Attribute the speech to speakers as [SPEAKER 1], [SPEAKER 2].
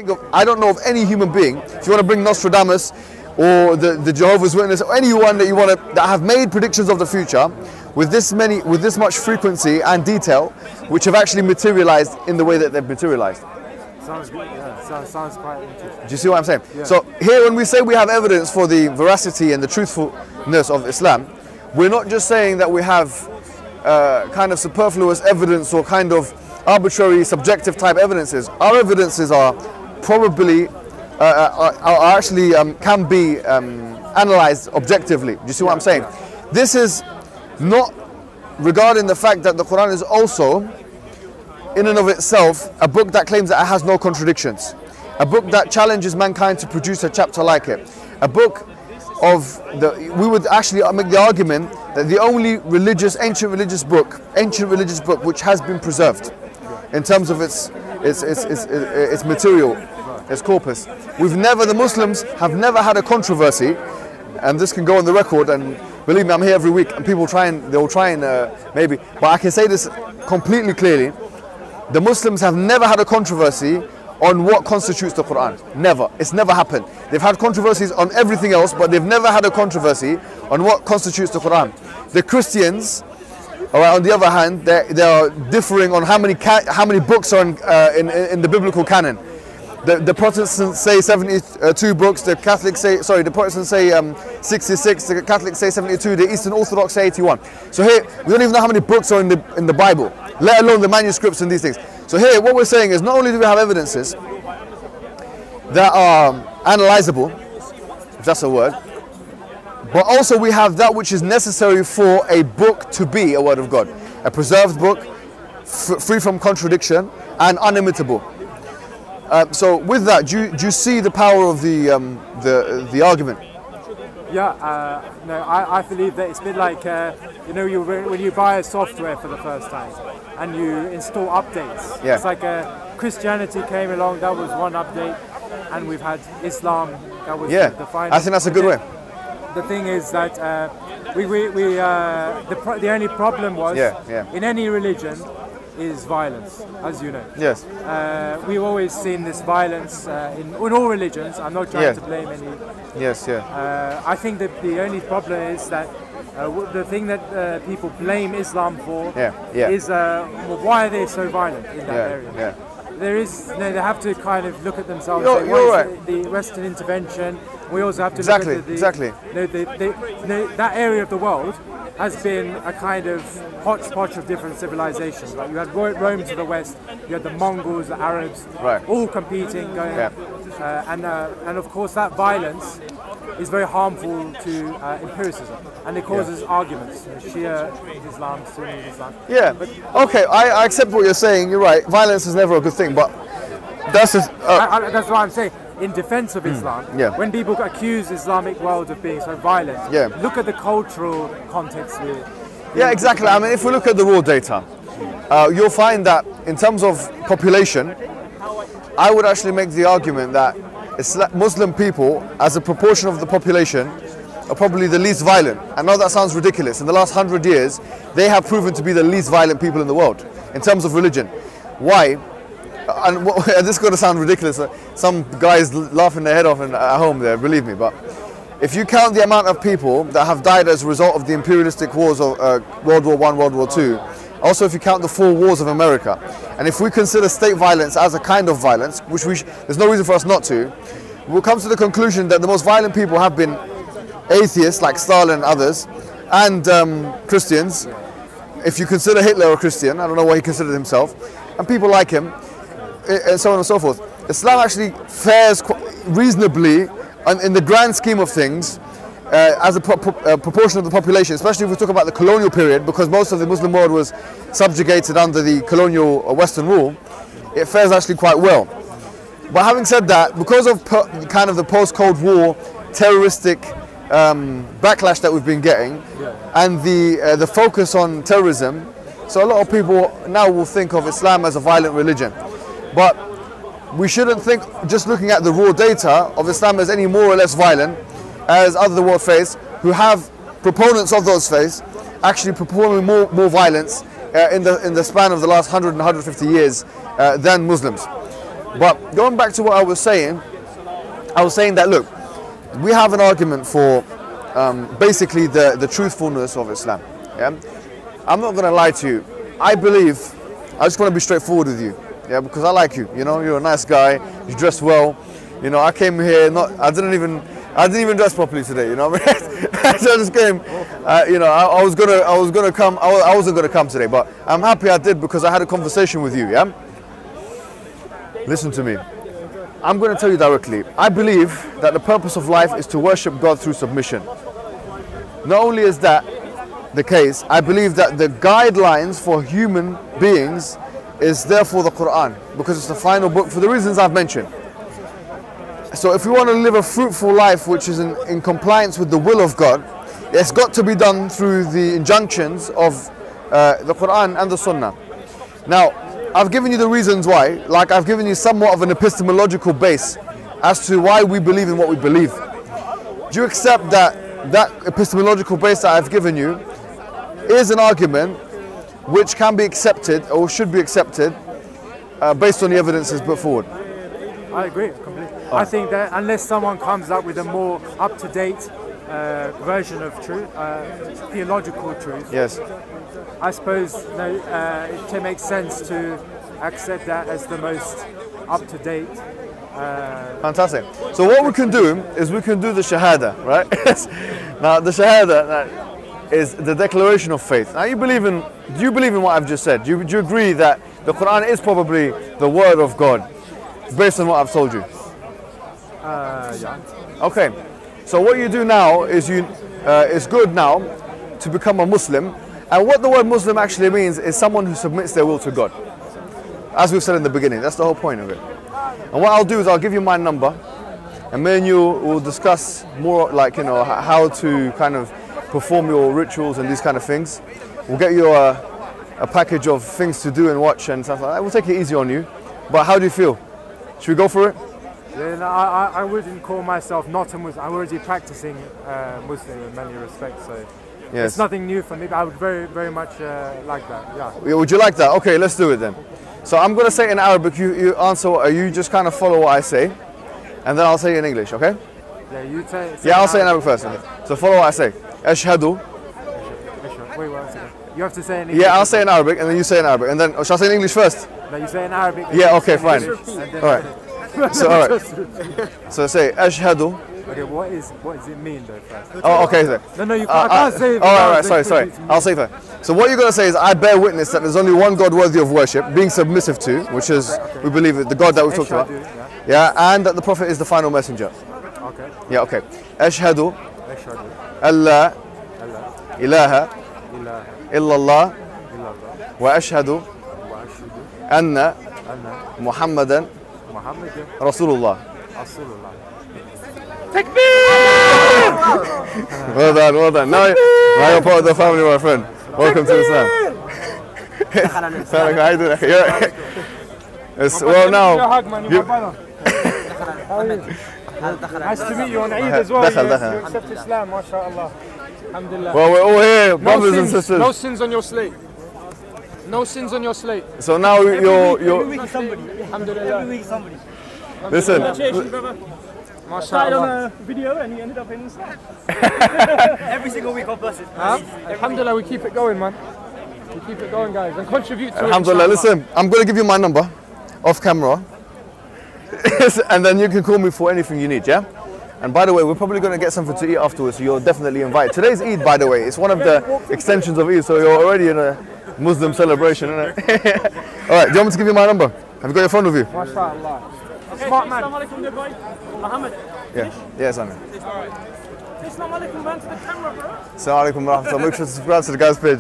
[SPEAKER 1] think of, I don't know of any human being, if you want to bring Nostradamus or the Jehovah's Witness or anyone that you want to, that have made predictions of the future with this much frequency and detail, which have actually materialized in the way that they've materialized.
[SPEAKER 2] Sounds good, yeah. Sounds quite interesting.
[SPEAKER 1] Do you see what I'm saying?
[SPEAKER 2] Yeah.
[SPEAKER 1] So here, when we say we have evidence for the veracity and the truthfulness of Islam, we're not just saying that we have kind of superfluous evidence or kind of arbitrary subjective type evidences. Our evidences are probably can be analyzed objectively. Do you see what I'm saying? This is not regarding the fact that the Quran is also in and of itself a book that claims that it has no contradictions, a book that challenges mankind to produce a chapter like it, a book of we would actually make the argument that the only ancient religious book which has been preserved in terms of its material, its corpus. The Muslims have never had a controversy, and this can go on the record, and believe me, I'm here every week, and people they'll try and maybe, but I can say this completely clearly, the Muslims have never had a controversy on what constitutes the Quran. Never. It's never happened. They've had controversies on everything else, but they've never had a controversy on what constitutes the Quran. The Christians, all right, on the other hand, they are differing on how many books are in the biblical canon. The Protestants say 72 books. The Catholics say, the Protestants say 66. The Catholics say 72. The Eastern Orthodox say 81. So here, we don't even know how many books are in the Bible, let alone the manuscripts and these things. So here, what we're saying is not only do we have evidences that are analyzable, if that's a word, but also we have that which is necessary for a book to be a word of God, a preserved book, free from contradiction and unimitable. So with that, do you see the power of the argument?
[SPEAKER 2] Yeah, no, I believe that it's a bit like when you buy a software for the first time and you install updates.
[SPEAKER 1] Yeah.
[SPEAKER 2] It's like Christianity came along, that was one update, and we've had Islam, that was the final.
[SPEAKER 1] I think that's a good way.
[SPEAKER 2] The thing is that the only problem was in any religion is violence, as you know.
[SPEAKER 1] Yes.
[SPEAKER 2] We've always seen this violence in all religions. I'm not trying to blame any.
[SPEAKER 1] Yes, yeah.
[SPEAKER 2] I think that the only problem is that the thing that people blame Islam for is why are they so violent in that area?
[SPEAKER 1] Yeah.
[SPEAKER 2] They have to kind of look at themselves.
[SPEAKER 1] You're right.
[SPEAKER 2] The Western intervention. We also have to
[SPEAKER 1] look
[SPEAKER 2] at that area of the world has been a kind of hodgepodge of different civilizations. Like you had Rome to the west, you had the Mongols, the Arabs, all competing, going, and of course that violence is very harmful to empiricism, and it causes arguments, Shia Islam, Sunni Islam.
[SPEAKER 1] Yeah, but okay, I accept what you're saying. You're right. Violence is never a good thing, but that's
[SPEAKER 2] that's what I'm saying. In defense of Islam, when people accuse Islamic world of being so violent, look at the cultural context here.
[SPEAKER 1] Yeah, exactly. I mean, if we look at the raw data, you'll find that in terms of population, I would actually make the argument that Muslim people, as a proportion of the population, are probably the least violent. I know that sounds ridiculous. In the last 100 years, they have proven to be the least violent people in the world in terms of religion. Why? And this is going to sound ridiculous. Some guys laughing their head off at home there, believe me. But if you count the amount of people that have died as a result of the imperialistic wars of World War I, World War II, also if you count the 4 wars of America, and if we consider state violence as a kind of violence, which there's no reason for us not to, we'll come to the conclusion that the most violent people have been atheists like Stalin and others, and Christians. If you consider Hitler a Christian, I don't know what he considered himself, and people like him, and so on and so forth. Islam actually fares reasonably in the grand scheme of things as a proportion of the population, especially if we talk about the colonial period, because most of the Muslim world was subjugated under the colonial Western rule. It fares actually quite well. But having said that, because of kind of the post-Cold War terroristic backlash that we've been getting, and the focus on terrorism, so a lot of people now will think of Islam as a violent religion. But we shouldn't think, just looking at the raw data, of Islam as any more or less violent as other world faiths, who have proponents of those faiths actually performing more violence in the span of the last 100 and 150 years than Muslims. But going back to what I was saying that, look, we have an argument for basically the truthfulness of Islam. Yeah? I'm not going to lie to you. I just want to be straightforward with you. Yeah, because I like you. You know, you're a nice guy. You dress well. You know, I came here. I didn't even dress properly today. You know, I just came. You know, I was gonna come. I wasn't gonna come today, but I'm happy I did because I had a conversation with you. Yeah. Listen to me. I'm going to tell you directly. I believe that the purpose of life is to worship God through submission. Not only is that the case, I believe that the guidelines for human beings is therefore the Quran, because it's the final book for the reasons I've mentioned. So if we want to live a fruitful life which is in compliance with the will of God, it's got to be done through the injunctions of the Quran and the Sunnah. Now, I've given you the reasons why, like I've given you somewhat of an epistemological base as to why we believe in what we believe. Do you accept that epistemological base that I've given you is an argument which can be accepted or should be accepted based on the evidences put forward?
[SPEAKER 2] I agree completely. I think that unless someone comes up with a more up-to-date version of truth, theological truth,
[SPEAKER 1] yes,
[SPEAKER 2] I suppose it can make sense to accept that as the most up-to-date.
[SPEAKER 1] Fantastic. So what we can do is we can do the Shahada, right? Now the Shahada is the declaration of faith. Now do you believe in what I've just said? Do you agree that the Quran is probably the word of God based on what I've told you?
[SPEAKER 2] Yeah.
[SPEAKER 1] Okay. So what you do now is it's good now to become a Muslim. And what the word Muslim actually means is someone who submits their will to God. As we've said in the beginning, that's the whole point of it. And what I'll do is I'll give you my number, and me and you will discuss more, like, you know, how to kind of perform your rituals and these kind of things. We'll get you a package of things to do and watch and stuff like that. We'll take it easy on you. But how do you feel? Should we go for it?
[SPEAKER 2] Yeah, no, I wouldn't call myself not a Muslim. I'm already practicing Muslim in many respects, so yes. It's nothing new for me, but I would very, very much like that, yeah.
[SPEAKER 1] Would you like that? Okay, let's do it then. So I'm going to say it in Arabic, you answer, you just kind of follow what I say, and then I'll say it in English, okay?
[SPEAKER 2] Yeah, you say
[SPEAKER 1] yeah, I'll say it in Arabic first. Okay. So follow what I say. Ashhadu.
[SPEAKER 2] Wait, one second. You have to say in English.
[SPEAKER 1] Yeah, I'll say in Arabic, and then you say in Arabic, and then, shall I say in English first?
[SPEAKER 2] No, you say in Arabic.
[SPEAKER 1] Yeah, okay, fine. Alright. So, alright. So say, Ashhadu.
[SPEAKER 2] Okay, what does it mean though first?
[SPEAKER 1] Oh, okay. So.
[SPEAKER 2] No, you can't, I can't say it.
[SPEAKER 1] Alright, sorry. I'll say it first. So what you're going to say is, I bear witness that there's only one God worthy of worship, being submissive to, which is, we believe, the God that we talked about. Yeah, and that the Prophet is the final messenger.
[SPEAKER 2] Okay.
[SPEAKER 1] Yeah, okay. Ashhadu alla ilaha illallah wa ashhadu anna Muhammadan Rasulullah. Well done. Now you're part of the family, my friend. Welcome to Islam. How you doing? Well, now.
[SPEAKER 2] Nice to meet you on Eid as well. You accept Islam, mashallah. Alhamdulillah.
[SPEAKER 1] Well, we're all here, brothers and sisters.
[SPEAKER 2] No sins on your slate. No sins on your slate.
[SPEAKER 1] So now you're
[SPEAKER 3] every week somebody. Alhamdulillah. Every week somebody.
[SPEAKER 1] Listen.
[SPEAKER 3] Congratulations, brother.
[SPEAKER 2] I
[SPEAKER 3] started on a video and he ended up in Islam. Every single week, God bless it.
[SPEAKER 2] Alhamdulillah, we keep it going, man. We keep it going, guys, and contribute to
[SPEAKER 1] Alhamdulillah, listen, I'm going to give you my number off camera. And then you can call me for anything you need, yeah? And by the way, we're probably going to get something to eat afterwards, so you're definitely invited. Today's Eid, by the way. It's one of the extensions of Eid, so you're already in a Muslim celebration, isn't it? Alright, do you want me to give you my number? Have you got your phone with you?
[SPEAKER 2] MashaAllah. Smart man.
[SPEAKER 3] Muhammad.
[SPEAKER 1] Yes, I know.
[SPEAKER 3] Assalamu alaikum, man, to the camera, bro.
[SPEAKER 1] Assalamu alaikum wa rahmatullah. Make sure to subscribe to the guys' page.